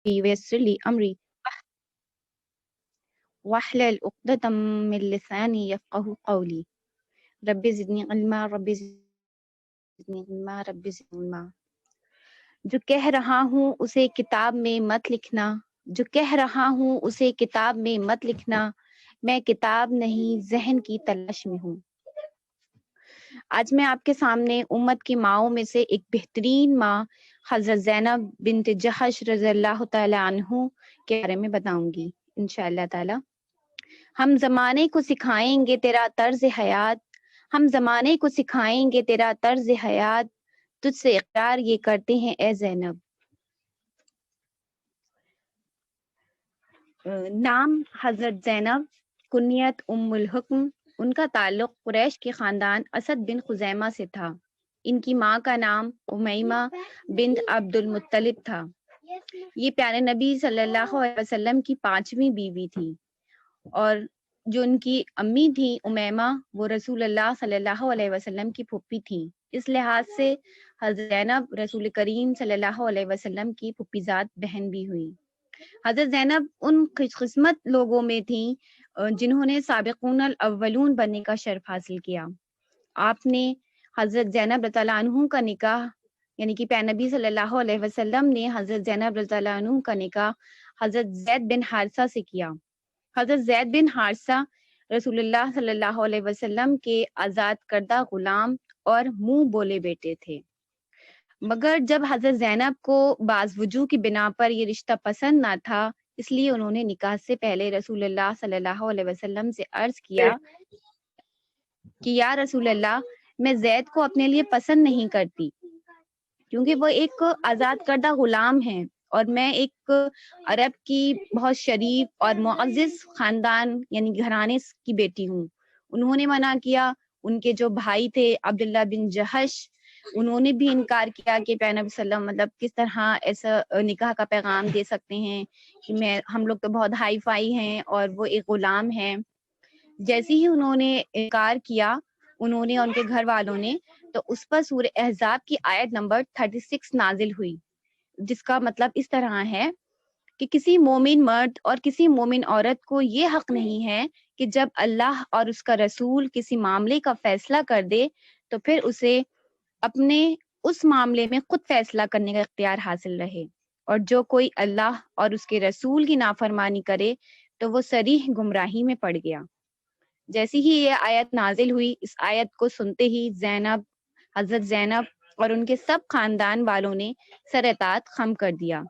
ويسر لي أمري واحلل عقدة من لساني يفقه قولي رب زدني علما رب زدنی علما رب زدنی علما۔ جو کہہ رہا ہوں اسے کتاب میں مت لکھنا، جو کہہ رہا ہوں اسے کتاب میں مت لکھنا، میں کتاب نہیں ذہن کی تلاش میں ہوں۔ آج میں آپ کے سامنے امت کی ماؤں میں سے ایک بہترین ماں حضرت زینب بنت جحش رضی اللہ تعالی عنہ کے بارے میں بتاؤں گی انشاءاللہ تعالی۔ ہم زمانے کو سکھائیں گے تیرا طرز حیات، ہم زمانے کو سکھائیں گے تیرا طرز حیات، تجھ سے اقرار یہ کرتے ہیں اے زینب۔ نام حضرت زینب، کنیت ام الحکم، ان کا تعلق قریش کے خاندان اسد بن خزیمہ سے تھا۔ ان کی ماں کا نام امیمہ بنت عبد المطلب تھا۔ یہ پیارے نبی صلی اللہ علیہ وسلم کی 5ویں بیوی تھی، اور جو ان کی امی تھی امیمہ، وہ رسول اللہ صلی اللہ علیہ وسلم کی پھوپھی تھی۔ اس لحاظ سے حضرت زینب رسول کریم صلی اللہ علیہ وسلم کی پھوپھی زاد بہن بھی ہوئی۔ حضرت زینب ان خوش قسمت لوگوں میں تھیں جنہوں نے سابقون الاولون بننے کا شرف حاصل کیا۔ آپ نے حضرت زینب رضی اللہ عنہ کا نکاح، یعنی کہ پیارے نبی صلی اللہ علیہ وسلم نے حضرت زینب رضی اللہ عنہ کا نکاح حضرت زید بن حارثہ سے کیا۔ حضرت زید بن حارثہ رسول اللہ صلی اللہ علیہ وسلم کے آزاد کردہ غلام اور منہ بولے بیٹے تھے، مگر جب حضرت زینب کو بعض وجوہ کی بنا پر یہ رشتہ پسند نہ تھا، اس لیے انہوں نے نکاح سے پہلے رسول اللہ صلی اللہ علیہ وسلم سے عرض کیا کہ یا رسول اللہ، میں زید کو اپنے لیے پسند نہیں کرتی، کیونکہ وہ ایک آزاد کردہ غلام ہے اور میں ایک عرب کی بہت شریف اور معزز خاندان یعنی گھرانے کی بیٹی ہوں۔ انہوں نے منع کیا۔ ان کے جو بھائی تھے عبداللہ بن جحش، انہوں نے بھی انکار کیا کہ پیارے نبی صلی اللہ علیہ وسلم مطلب کس طرح ایسا نکاح کا پیغام دے سکتے ہیں کہ ہم لوگ تو بہت ہائی فائی ہیں اور وہ ایک غلام ہے۔ جیسے ہی انہوں نے انکار کیا، انہوں نے ان کے گھر والوں نے، تو اس پر سورہ احزاب کی آیت نمبر 36 نازل ہوئی، جس کا مطلب اس طرح ہے کہ کسی مومن مرد اور کسی مومن عورت کو یہ حق نہیں ہے کہ جب اللہ اور اس کا رسول کسی معاملے کا فیصلہ کر دے تو پھر اسے اپنے اس معاملے میں خود فیصلہ کرنے کا اختیار حاصل رہے، اور جو کوئی اللہ اور اس کے رسول کی نافرمانی کرے تو وہ صریح گمراہی میں پڑ گیا۔ جیسی ہی یہ آیت نازل ہوئی، اس آیت کو سنتے ہی حضرت زینب اور ان کے سب خاندان والوں نے سر اطاعت خم کر دیا۔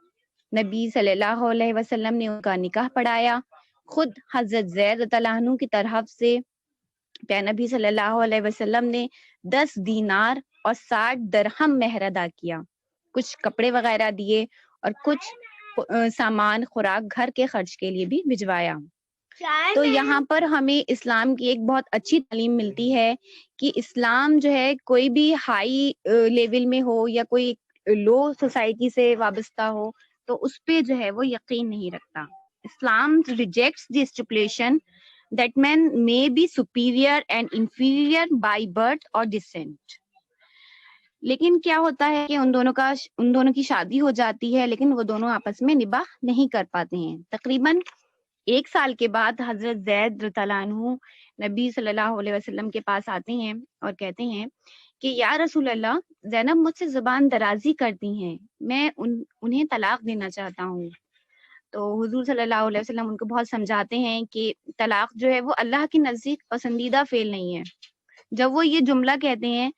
نبی صلی اللہ علیہ وسلم نے ان کا نکاح پڑھایا۔ خود حضرت زید رضی اللہ عنہ کی طرف سے پیارے نبی صلی اللہ علیہ وسلم نے 10 دینار اور 60 درہم مہر ادا کیا، کچھ کپڑے وغیرہ دیے اور کچھ سامان خوراک گھر کے خرچ کے لیے بھی بھجوایا۔ تو یہاں پر ہمیں اسلام کی ایک بہت اچھی تعلیم ملتی ہے کہ اسلام جو ہے کوئی بھی ہائی لیول میں ہو یا کوئی لو سوسائٹی سے وابستہ ہو تو اس پہ جو ہے وہ یقین نہیں رکھتا۔ Islam rejects the stipulation that men may be superior and inferior by birth or descent۔ لیکن کیا ہوتا ہے کہ ان دونوں کی شادی ہو جاتی ہے، لیکن وہ دونوں آپس میں نباہ نہیں کر پاتے ہیں۔ تقریباً 1 سال کے بعد حضرت زید رضی اللہ عنہ نبی صلی اللہ علیہ وسلم کے پاس آتے ہیں اور کہتے ہیں کہ یا رسول اللہ، زینب مجھ سے زبان درازی کرتی ہیں، میں انہیں طلاق دینا چاہتا ہوں۔ تو حضور صلی اللہ علیہ وسلم ان کو بہت سمجھاتے ہیں کہ طلاق جو ہے وہ اللہ کے نزدیک پسندیدہ فعل نہیں ہے۔ جب وہ یہ جملہ کہتے ہیں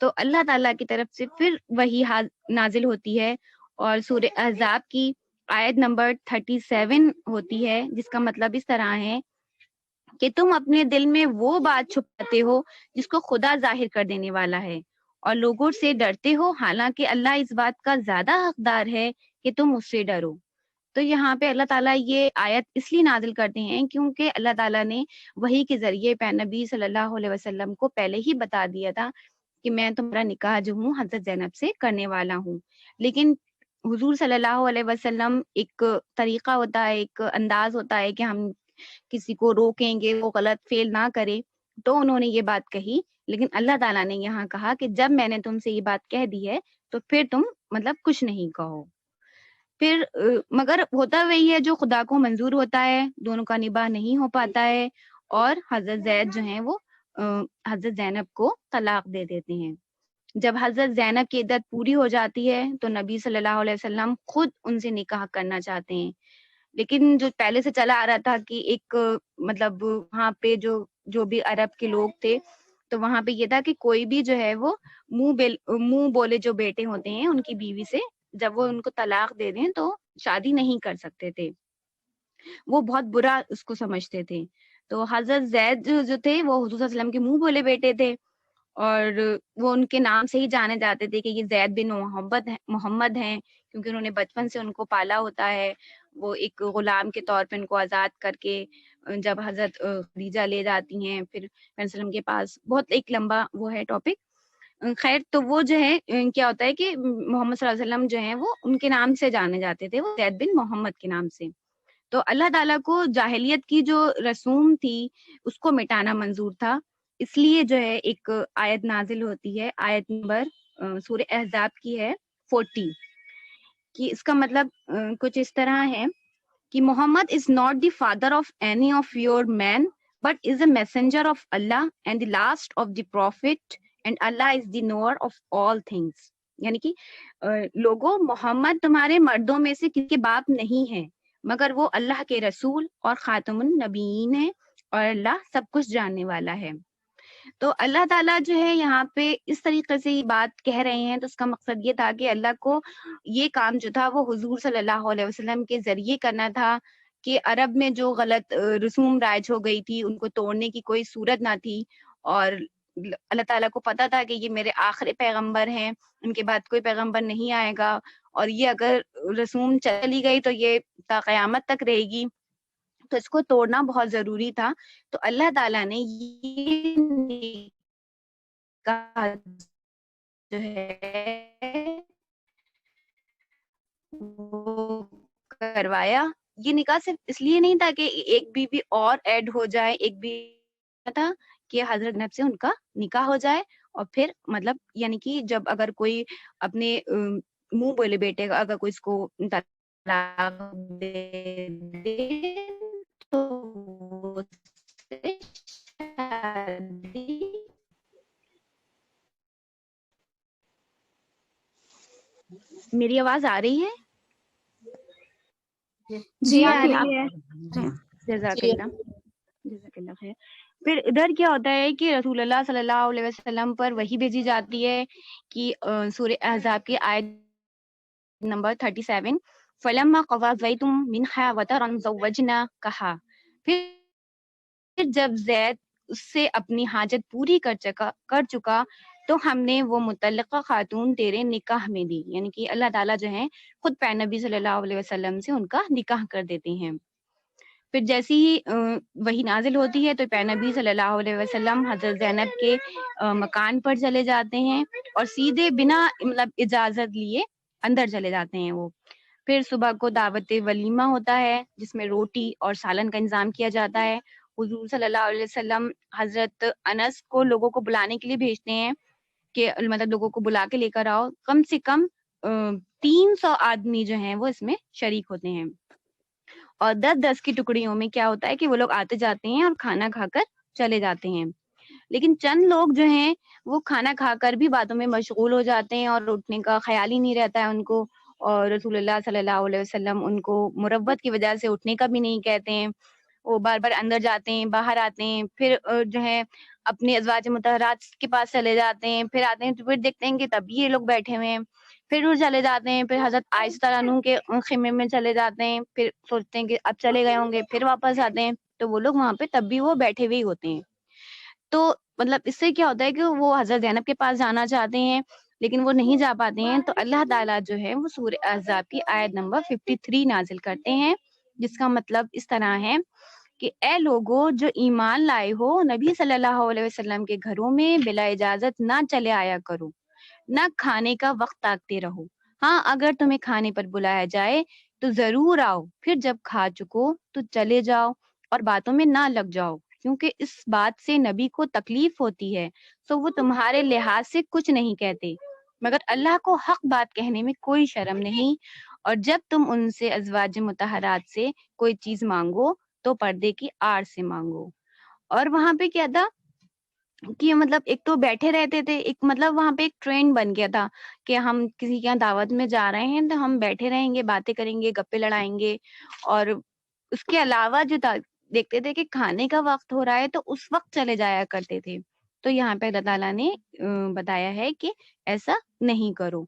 تو اللہ تعالیٰ کی طرف سے پھر وہی نازل ہوتی ہے اور سورہ احزاب کی آیت نمبر 37 ہوتی ہے، جس کا مطلب اس طرح ہے کہ تم اپنے دل میں وہ بات چھپاتے ہو جس کو خدا ظاہر کر دینے والا ہے، اور لوگوں سے ڈرتے ہو حالانکہ اللہ اس بات کا زیادہ حقدار ہے کہ تم اس سے ڈرو۔ تو یہاں پہ اللہ تعالیٰ یہ آیت اس لیے نازل کرتے ہیں کیونکہ اللہ تعالیٰ نے وحی کے ذریعے پیارے نبی صلی اللہ علیہ وسلم کو پہلے ہی بتا دیا تھا کہ میں تمہارا نکاح جو ہوں حضرت زینب سے کرنے والا ہوں۔ لیکن حضور صلی اللہ علیہ وسلم ایک طریقہ ہوتا ہے، ایک انداز ہوتا ہے کہ ہم کسی کو روکیں گے وہ غلط فعل نہ کرے، تو انہوں نے یہ بات کہی۔ لیکن اللہ تعالیٰ نے یہاں کہا کہ جب میں نے تم سے یہ بات کہہ دی ہے تو پھر تم مطلب کچھ نہیں کہو۔ پھر مگر ہوتا وہی ہے جو خدا کو منظور ہوتا ہے، دونوں کا نباہ نہیں ہو پاتا ہے، اور حضرت زید جو ہیں وہ حضرت زینب کو طلاق دے دیتے ہیں۔ جب حضرت زینب کی عدت پوری ہو جاتی ہے تو نبی صلی اللہ علیہ وسلم خود ان سے نکاح کرنا چاہتے ہیں، لیکن جو پہلے سے چلا آ رہا تھا کہ ایک مطلب وہاں پہ جو بھی عرب کے لوگ تھے تو وہاں پہ یہ تھا کہ کوئی بھی جو ہے وہ منہ بولے جو بیٹے ہوتے ہیں ان کی بیوی سے جب وہ ان کو طلاق دے دیں تو شادی نہیں کر سکتے تھے، وہ بہت برا اس کو سمجھتے تھے۔ تو حضرت زید جو تھے وہ حضور صلی اللہ علیہ وسلم کے منہ بولے بیٹے تھے، اور وہ ان کے نام سے ہی جانے جاتے تھے کہ یہ زید بن محمد ہیں، کیونکہ انہوں نے بچپن سے ان کو پالا ہوتا ہے۔ وہ ایک غلام کے طور پہ ان کو آزاد کر کے جب حضرت خدیجہ لے جاتی ہیں پھر وسلم کے پاس، بہت ایک لمبا وہ ہے ٹاپک۔ خیر تو وہ جو ہے کیا ہوتا ہے کہ محمد صلی اللہ علیہ وسلم جو ہیں وہ ان کے نام سے جانے جاتے تھے، وہ زید بن محمد کے نام سے۔ تو اللہ تعالیٰ کو جاہلیت کی جو رسوم تھی اس کو مٹانا منظور تھا، اس لیے جو ہے ایک آیت نازل ہوتی ہے، آیت نمبر سورہ احزاب کی ہے 40، کہ اس کا مطلب کچھ اس طرح ہے کہ Muhammad is not the father of any of your men but is a messenger of Allah and the last of the prophet and Allah is the knower of all things. یعنی کہ لوگوں، محمد تمہارے مردوں میں سے کسی کے باپ نہیں ہے مگر وہ اللہ کے رسول اور خاتم النبیین ہے، اور اللہ سب کچھ جاننے والا ہے۔ تو اللہ تعالیٰ جو ہے یہاں پہ اس طریقے سے یہ بات کہہ رہے ہیں، تو اس کا مقصد یہ تھا کہ اللہ کو یہ کام جو تھا وہ حضور صلی اللہ علیہ وسلم کے ذریعے کرنا تھا، کہ عرب میں جو غلط رسوم رائج ہو گئی تھی ان کو توڑنے کی کوئی صورت نہ تھی، اور اللہ تعالیٰ کو پتا تھا کہ یہ میرے آخری پیغمبر ہیں، ان کے بعد کوئی پیغمبر نہیں آئے گا، اور یہ اگر رسوم چلی گئی تو یہ تا قیامت تک رہے گی، تو اس کو توڑنا بہت ضروری تھا۔ تو اللہ تعالیٰ نے یہ نکاح جو ہے وہ کروایا۔ یہ نکاح صرف اس لیے نہیں تھا کہ ایک بیوی اور ایڈ ہو جائے، ایک بھی تھا کہ حضرت نب سے ان کا نکاح ہو جائے، اور پھر مطلب یعنی کہ جب اگر کوئی اپنے منہ بولے بیٹے کا اگر کوئی اس کو طلاق دے دے تو وہ اس سے شادی میری آواز آ رہی ہے؟ جی آ آ رہی رہی ہے۔ ہے۔ جزاک اللہ، جزاک اللہ خیر۔ پھر ادھر کیا ہوتا ہے کہ رسول اللہ صلی اللہ علیہ وسلم پر وحی بھیجی جاتی ہے کہ سورہ احزاب کی آیت نمبر 37 فَلَمَّا قَضَىٰ زَيْدٌ مِنْهَا وَطَرًا زَوَّجْنَاكَهَا، پھر جب زید اس سے اپنی حاجت پوری کر چکا تو ہم نے وہ متعلقہ خاتون تیرے نکاح میں دی، یعنی کہ اللہ تعالیٰ جو ہے خود پیر نبی صلی اللہ علیہ وسلم سے ان کا نکاح کر دیتے ہیں۔ پھر جیسی ہی وہی نازل ہوتی ہے تو پیر نبی صلی اللہ علیہ وسلم حضرت زینب کے مکان پر چلے جاتے ہیں اور سیدھے بنا مطلب اجازت لیے اندر چلے جاتے ہیں وہ۔ پھر صبح کو دعوت ولیمہ ہوتا ہے جس میں روٹی اور سالن کا انتظام کیا جاتا ہے۔ حضور صلی اللہ علیہ وسلم حضرت انس کو لوگوں کو بلانے کے لیے بھیجتے ہیں کہ مطلب لوگوں کو بلا کے لے کر آؤ، کم سے کم 300 آدمی جو ہیں وہ اس میں شریک ہوتے ہیں، اور 10-10 کی ٹکڑیوں میں کیا ہوتا ہے کہ وہ لوگ آتے جاتے ہیں اور کھانا کھا کر چلے جاتے ہیں۔ لیکن چند لوگ جو ہیں وہ کھانا کھا کر بھی باتوں میں مشغول ہو جاتے ہیں اور اٹھنے کا خیال ہی نہیں رہتا ہے ان کو، اور رسول اللہ صلی اللہ علیہ وسلم ان کو مروت کی وجہ سے اٹھنے کا بھی نہیں کہتے ہیں، وہ بار بار اندر جاتے ہیں باہر آتے ہیں، پھر جو ہے اپنے ازواج مطہرات کے پاس چلے جاتے ہیں، پھر آتے ہیں تو پھر دیکھتے ہیں کہ تب یہ لوگ بیٹھے ہوئے ہیں، پھر وہ چلے جاتے ہیں، پھر حضرت عائشہ عنہ کے خیمے میں چلے جاتے ہیں، پھر سوچتے ہیں کہ اب چلے گئے ہوں گے، پھر واپس آتے ہیں تو وہ لوگ وہاں پہ تب بھی وہ بیٹھے ہوئے ہی ہوتے ہیں۔ تو مطلب اس سے کیا ہوتا ہے کہ وہ حضرت زینب کے پاس جانا چاہتے ہیں لیکن وہ نہیں جا پاتے ہیں، تو اللہ تعالیٰ جو ہے وہ سورہ احزاب کی آیت نمبر 53 نازل کرتے ہیں، جس کا مطلب اس طرح ہے کہ اے لوگو جو ایمان لائے ہو، نبی صلی اللہ علیہ وسلم کے گھروں میں بلا اجازت نہ چلے آیا کرو، نہ کھانے کا وقت تاکتے رہو، ہاں اگر تمہیں کھانے پر بلایا جائے تو ضرور آؤ، پھر جب کھا چکو تو چلے جاؤ اور باتوں میں نہ لگ جاؤ، کیونکہ اس بات سے نبی کو تکلیف ہوتی ہے، تو وہ تمہارے لحاظ سے کچھ نہیں کہتے، مگر اللہ کو حق بات کہنے میں کوئی شرم نہیں، اور جب تم ان سے ازواج مطہرات سے کوئی چیز مانگو تو پردے کی آڑ سے مانگو. اور وہاں پہ کیا تھا کہ مطلب ایک تو بیٹھے رہتے تھے، ایک مطلب وہاں پہ ایک ٹرینڈ بن گیا تھا کہ ہم کسی کے یہاں دعوت میں جا رہے ہیں تو ہم بیٹھے رہیں گے، باتیں کریں گے، گپے لڑائیں گے. اور اس کے علاوہ جو تھا دیکھتے تھے کہ کھانے کا وقت ہو رہا ہے تو اس وقت چلے جایا کرتے تھے. تو یہاں پہ اللہ تعالیٰ نے بتایا ہے کہ ایسا نہیں کرو.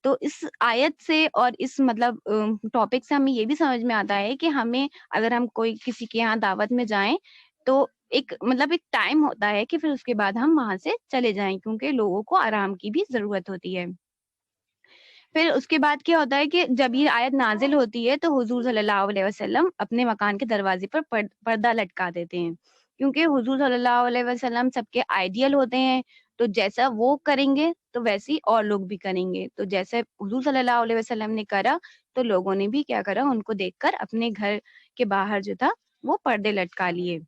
تو اس آیت سے اور اس مطلب ٹاپک سے ہمیں یہ بھی سمجھ میں آتا ہے کہ ہمیں اگر ہم کوئی کسی کے یہاں دعوت میں جائیں تو ایک مطلب ایک ٹائم ہوتا ہے کہ پھر اس کے بعد ہم وہاں سے چلے جائیں، کیونکہ لوگوں کو آرام کی بھی ضرورت ہوتی ہے. پھر اس کے بعد کیا ہوتا ہے کہ جب یہ آیت نازل ہوتی ہے تو حضور صلی اللہ علیہ وسلم اپنے مکان کے دروازے پر پردہ لٹکا دیتے ہیں، کیونکہ حضور صلی اللہ علیہ وسلم سب کے آئیڈیل ہوتے ہیں. تو جیسا وہ کریں گے تو ویسے ہی اور لوگ بھی کریں گے. تو جیسے حضور صلی اللہ علیہ وسلم نے کرا تو لوگوں نے بھی کیا کرا، ان کو دیکھ کر اپنے گھر کے باہر جو تھا وہ پردے لٹکا لیے،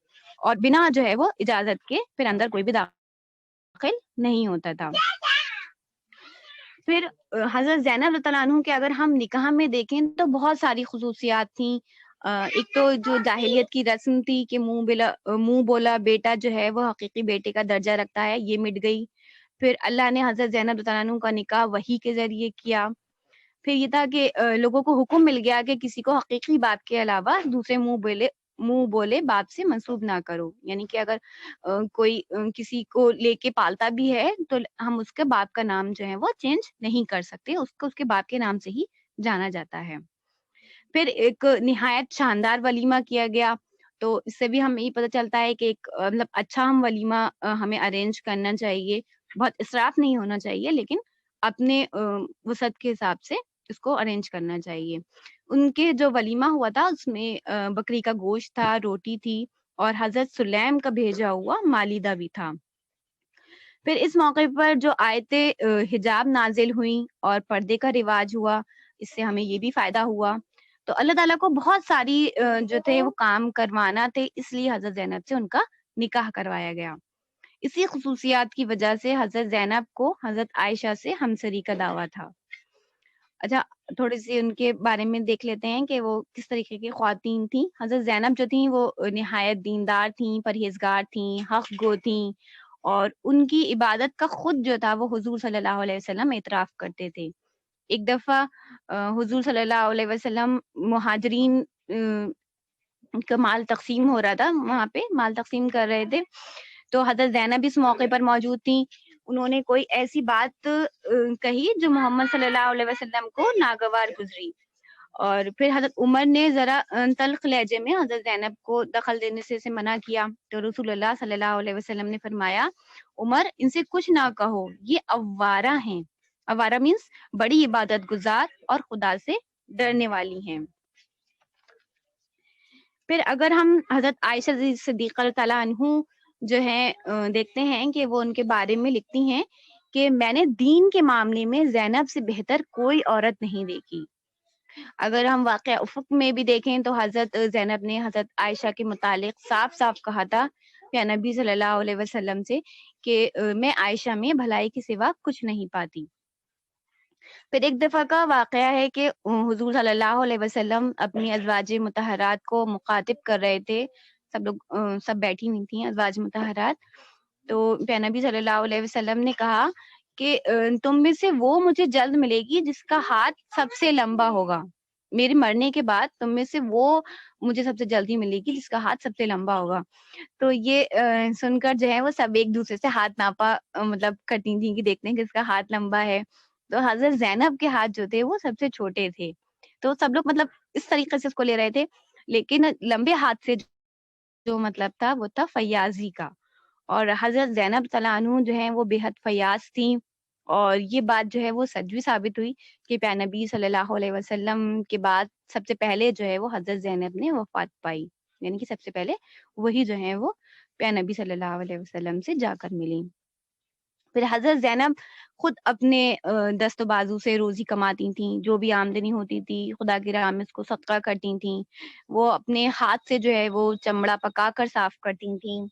اور بنا جو ہے وہ اجازت کے پھر اندر کوئی بھی داخل نہیں ہوتا تھا. پھر حضرت زینب رضی اللہ عنہ کے اگر ہم نکاح میں دیکھیں تو بہت ساری خصوصیات تھیں. ایک تو جو جاہلیت کی رسم تھی کہ منہ بولا بیٹا جو ہے وہ حقیقی بیٹے کا درجہ رکھتا ہے، یہ مٹ گئی. پھر اللہ نے حضرت زینب رضی اللہ عنہ کا نکاح وحی کے ذریعے کیا. پھر یہ تھا کہ لوگوں کو حکم مل گیا کہ کسی کو حقیقی باپ کے علاوہ دوسرے منہ بولے باپ سے منسوب نہ کرو. یعنی کہ اگر کوئی کسی کو لے کے پالتا بھی ہے تو ہم اس کے باپ کا نام جو ہے وہ چینج نہیں کر سکتے، اس کو اس کے باپ کے نام سے ہی جانا جاتا ہے. پھر ایک نہایت شاندار ولیمہ کیا گیا. تو اس سے بھی ہمیں یہ پتہ چلتا ہے کہ ایک مطلب اچھا ہم ولیمہ ہمیں ارینج کرنا چاہیے. بہت اسراف نہیں ہونا چاہیے، لیکن اپنے وسعت کے حساب سے اس کو ارینج کرنا چاہیے. ان کے جو ولیمہ ہوا تھا اس میں بکری کا گوشت تھا، روٹی تھی، اور حضرت سلیم کا بھیجا ہوا مالیدہ بھی تھا. پھر اس موقع پر جو آیتیں حجاب نازل ہوئیں اور پردے کا رواج ہوا، اس سے ہمیں یہ بھی فائدہ ہوا. تو اللہ تعالیٰ کو بہت ساری جو تھے وہ کام کروانا تھے، اس لیے حضرت زینب سے ان کا نکاح کروایا گیا. اسی خصوصیات کی وجہ سے حضرت زینب کو حضرت عائشہ سے ہمسری کا دعویٰ تھا. اچھا، تھوڑی سی ان کے بارے میں دیکھ لیتے ہیں کہ وہ کس طریقے کی خواتین تھیں. حضرت زینب جو تھیں وہ نہایت دیندار تھیں، پرہیزگار تھیں، حق گو تھیں، اور ان کی عبادت کا خود جو تھا وہ حضور صلی اللہ علیہ وسلم اعتراف کرتے تھے. ایک دفعہ حضور صلی اللہ علیہ وسلم مہاجرین کا مال تقسیم ہو رہا تھا، وہاں پہ مال تقسیم کر رہے تھے. تو حضرت زینب اس موقع پر موجود تھیں. انہوں نے کوئی ایسی بات کہی جو محمد صلی اللہ علیہ وسلم کو ناگوار گزری. اور پھر حضرت عمر نے ذرا تلخ لہجے میں حضرت زینب کو دخل دینے سے منع کیا. تو رسول اللہ صلی اللہ علیہ وسلم نے فرمایا، عمر ان سے کچھ نہ کہو، یہ اوارہ ہیں. اوارہ مینس بڑی عبادت گزار اور خدا سے ڈرنے والی ہیں. پھر اگر ہم حضرت عائشہ صدیقہ رضی اللہ عنہ جو ہے دیکھتے ہیں کہ وہ ان کے بارے میں لکھتی ہیں کہ میں نے دین کے معاملے میں زینب سے بہتر کوئی عورت نہیں دیکھی. اگر ہم واقعہ افق میں بھی دیکھیں تو حضرت زینب نے حضرت عائشہ کے متعلق صاف صاف کہا تھا کہ نبی صلی اللہ علیہ وسلم سے کہ میں عائشہ میں بھلائی کے سوا کچھ نہیں پاتی. پھر ایک دفعہ کا واقعہ ہے کہ حضور صلی اللہ علیہ وسلم اپنی ازواج مطہرات کو مخاطب کر رہے تھے. سب لوگ سب بیٹھی ہوئی تھیں ازواج مطہرات. تو نبی صلی اللہ علیہ وسلم نے کہا کہ تم میں سے وہ مجھے جلد ملے گی جس کا ہاتھ سب سے لمبا ہوگا. میرے مرنے کے بعد تم میں سے وہ مجھے سب سے جلدی ملے گی جس کا ہاتھ سب سے لمبا ہوگا. تو یہ سن کر جو ہے وہ سب ایک دوسرے سے ہاتھ ناپا مطلب کرتی تھیں کہ دیکھتے ہیں کس کا ہاتھ لمبا ہے. تو حضرت زینب کے ہاتھ جو تھے وہ سب سے چھوٹے تھے. تو سب لوگ مطلب اس طریقے سے اس کو لے رہے تھے، لیکن لمبے ہاتھ سے جو مطلب تھا وہ تھا فیاضی کا. اور حضرت زینب صلی اللہ عنہ جو ہیں وہ بے حد فیاض تھیں. اور یہ بات جو ہے وہ سچ بھی ثابت ہوئی کہ پیارے نبی صلی اللہ علیہ وسلم کے بعد سب سے پہلے جو ہے وہ حضرت زینب نے وفات پائی. یعنی کہ سب سے پہلے وہی جو ہے وہ پیارے نبی صلی اللہ علیہ وسلم سے جا کر ملی. پھر حضرت زینب خود اپنے دست و بازو سے روزی کماتی تھیں. جو بھی آمدنی ہوتی تھی خدا کی راہ میں اس کو صدقہ کرتی تھیں. وہ اپنے ہاتھ سے جو ہے وہ چمڑا پکا کر صاف کرتی تھیں.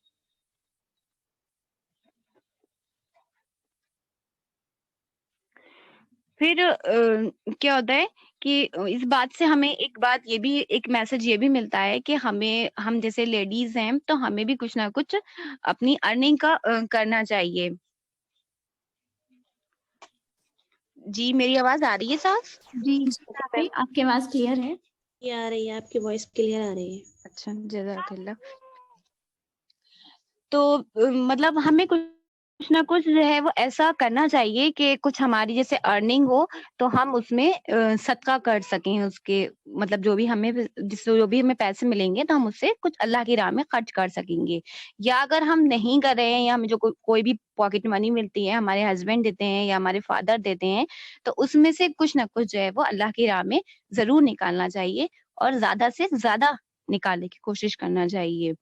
پھر کیا ہوتا ہے کہ اس بات سے ہمیں ایک بات یہ بھی ایک میسج یہ بھی ملتا ہے کہ ہم جیسے لیڈیز ہیں تو ہمیں بھی کچھ نہ کچھ اپنی ارننگ کا کرنا چاہیے. جی میری آواز آ رہی ہے صاف؟ جی آپ کی آواز کلیئر ہے. یہ آ رہی ہے, آپ کی وائس کلیئر آ رہی ہے. اچھا جزاک اللہ. تو مطلب ہمیں کچھ نہ کچھ جو ہے وہ ایسا کرنا چاہیے کہ کچھ ہماری جیسے ارننگ ہو تو ہم اس میں صدقہ کر سکیں, اس کے مطلب جو بھی ہمیں پیسے ملیں گے تو ہم اس سے کچھ اللہ کی راہ میں خرچ کر سکیں گے. یا اگر ہم نہیں کر رہے ہیں یا ہمیں جو کوئی بھی پاکٹ منی ملتی ہے, ہمارے ہسبینڈ دیتے ہیں یا ہمارے فادر دیتے ہیں, تو اس میں سے کچھ نہ کچھ جو ہے وہ اللہ کی راہ میں ضرور نکالنا چاہیے اور زیادہ سے زیادہ نکالنے کی کوشش کرنا چاہیے.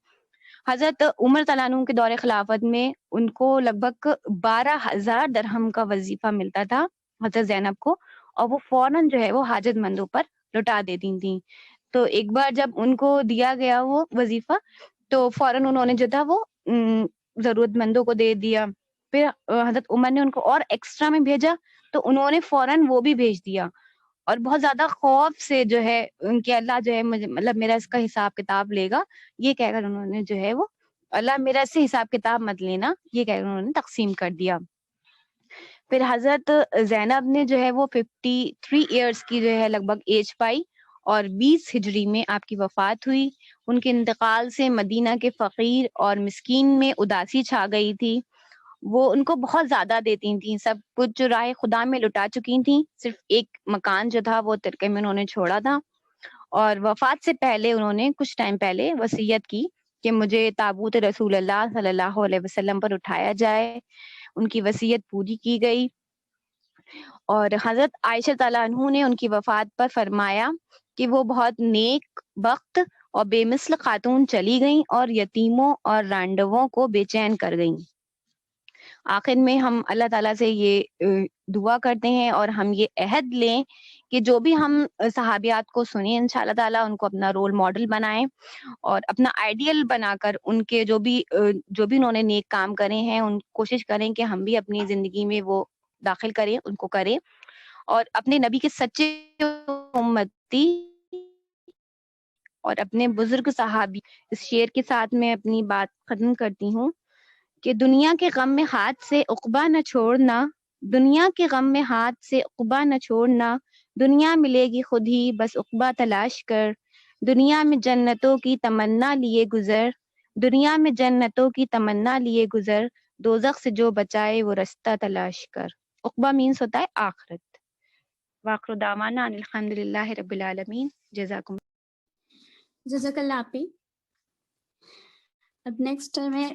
حضرت عمر تعالیٰ عنہ کے دور خلافت میں ان کو لگ بھگ 12,000 درہم کا وظیفہ ملتا تھا حضرت زینب کو, اور وہ فوراً جو ہے وہ حاجت مندوں پر لوٹا دیتی تھیں. تو ایک بار جب ان کو دیا گیا وہ وظیفہ تو فوراً انہوں نے جو تھا وہ ضرورت مندوں کو دے دیا. پھر حضرت عمر نے ان کو اور ایکسٹرا میں بھیجا تو انہوں نے فوراً وہ بھی بھیج دیا, اور بہت زیادہ خوف سے جو ہے ان کے اللہ جو ہے مطلب میرا اس کا حساب کتاب لے گا, یہ کہہ کر انہوں نے جو ہے وہ اللہ میرا اس سے حساب کتاب مت لینا, یہ کہہ کر انہوں نے تقسیم کر دیا. پھر حضرت زینب نے جو ہے وہ 53 ایئرس کی جو ہے لگ بھگ ایج پائی اور 20 ہجری میں آپ کی وفات ہوئی. ان کے انتقال سے مدینہ کے فقیر اور مسکین میں اداسی چھا گئی تھی. وہ ان کو بہت زیادہ دیتی تھیں, سب کچھ جو راہ خدا میں لٹا چکی تھیں, صرف ایک مکان جو تھا وہ ترکے میں انہوں نے چھوڑا تھا. اور وفات سے پہلے انہوں نے کچھ ٹائم پہلے وصیت کی کہ مجھے تابوت رسول اللہ صلی اللہ علیہ وسلم پر اٹھایا جائے. ان کی وصیت پوری کی گئی. اور حضرت عائشہ تعالیٰ عنہ نے ان کی وفات پر فرمایا کہ وہ بہت نیک بخت اور بے مثل خاتون چلی گئیں اور یتیموں اور رانڈووں کو بے چین کر گئیں. آخر میں ہم اللہ تعالیٰ سے یہ دعا کرتے ہیں اور ہم یہ عہد لیں کہ جو بھی ہم صحابیات کو سنیں انشاءاللہ تعالیٰ ان کو اپنا رول ماڈل بنائیں اور اپنا آئیڈیل بنا کر ان کے جو بھی انہوں نے نیک کام کرے ہیں ان کوشش کریں کہ ہم بھی اپنی زندگی میں وہ داخل کریں, ان کو کریں, اور اپنے نبی کے سچے امتی اور اپنے بزرگ صحابی. اس شعر کے ساتھ میں اپنی بات ختم کرتی ہوں کہ دنیا کے غم میں ہاتھ سے عقبہ نہ چھوڑنا, دنیا کے غم میں ہاتھ سے عقبہ نہ چھوڑنا, دنیا ملے گی خود ہی بس عقبہ تلاش کر, دنیا میں جنتوں کی تمنا لیے گزر, دنیا میں جنتوں کی تمنا لیے گزر, دوزخ سے جو بچائے وہ رستہ تلاش کر. عقبہ مینس ہوتا ہے آخرت. واخر دعوانا ان الحمدللہ رب العالمین. جزاکم جزاک اللہ. آپ اب نیکسٹ میں